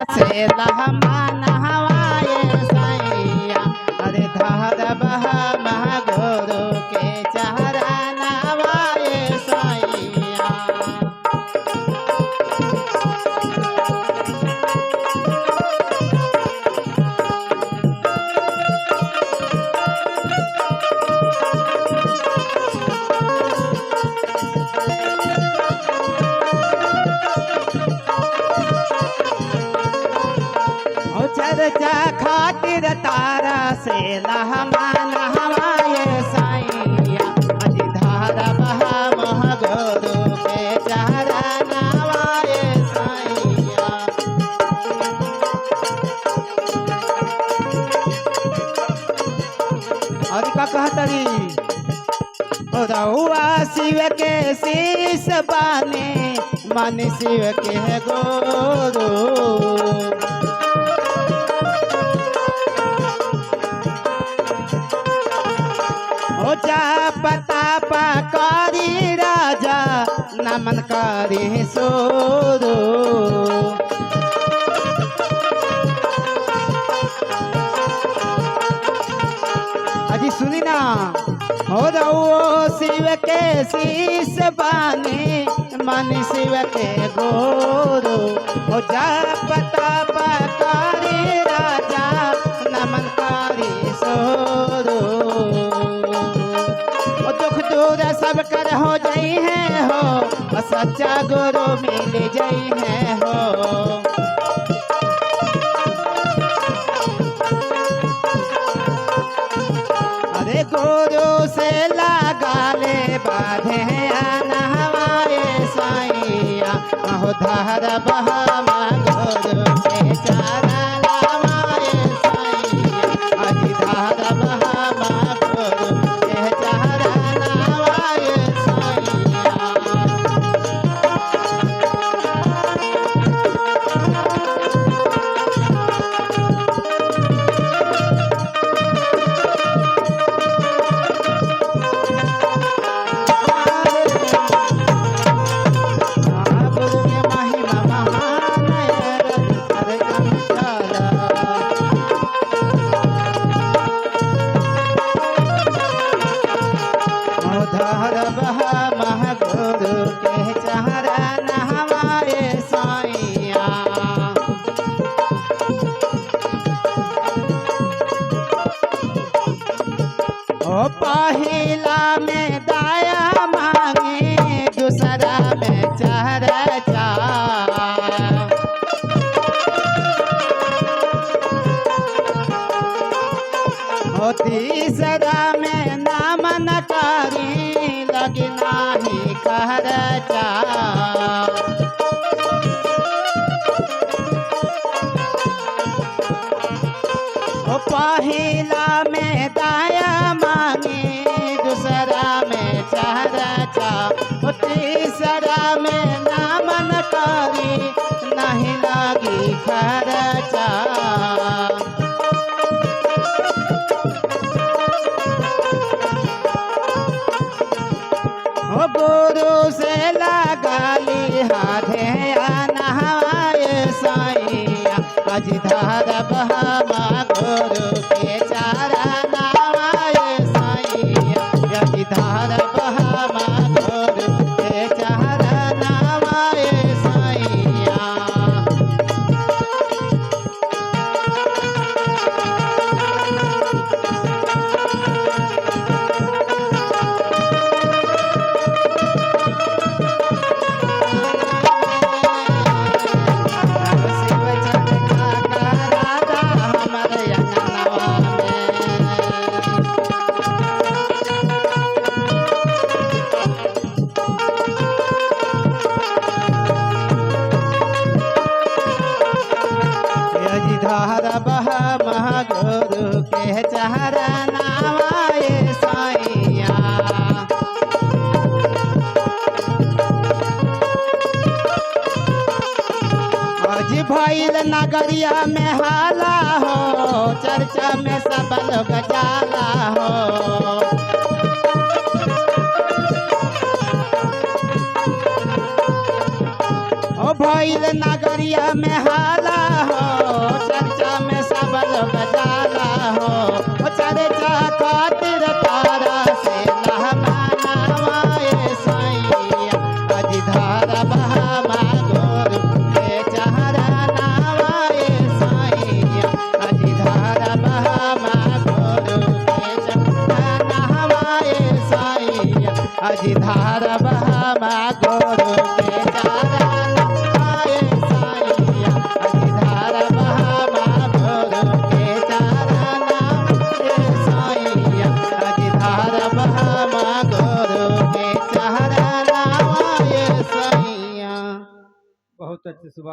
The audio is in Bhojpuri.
से लहमा नहवाए सैया अरे धार बहा महागुरु के चेहरा नहवाए सैया। चर्चा खातिर तारा से लहमा नहवाए सैया अजी धार बहा महागुरु के चेहरा नहवाए सैया। और का कहतरी रहुआ शिव के शीश बाने मन शिव के गुरु पता पकारी राजा नमन करी सोरो। अजी सुनी ना हो रहो शिव के शीश बाने मन शिव के गोरो हो जा पता पकारी राजा नमन करी सोरो। दुख दूर सब कर हो जाई है हो सच्चा गुरु मिल जाई है हो। अरे गुरु से लगा ले बाधे नहवाए सैया हो धार बहा गुरु के चेहरा नहवाए सैया अजी धार बहा गुरु के चेहरा नहवाए सैया। धार बहा महागुरु के चेहरा नहवाए सैया। ओ पहिला में दाया मांगे दूसरा में चेहरा चा ओ तीसरा में नाम नकारी लगना ही खर्चा। ओ पहिला में दाया मांगे दूसरा में चेहरा ओ तीसरा में नाम नकारी नहीं लगी खर्चा। गुरु से लगा ली हाथे नहवाए सैया अजी धार बहा गुरु के चेहरा नहवाए सैया अजी धार बहा गुरु के चेहरा नहवाए सैया। धार बहा महागुरु के चेहरा नहवाए सैया। अजी भइल नगरिया में हाला हो चर्चा में सब लोग जाला हो। ओ भइल नगरिया में हाला धार बहामा गुरु के चरनावाए साईया अजी धार बहामा गुरु के चरनावाए साईया अजी धार बहामा गुरु के चरनावाए साईया अजी धार बहामा गुरु के चरनावाए साईया अजी धार बहामा गुरु के चरनावाए साईया। बहुत अच्छे सुबह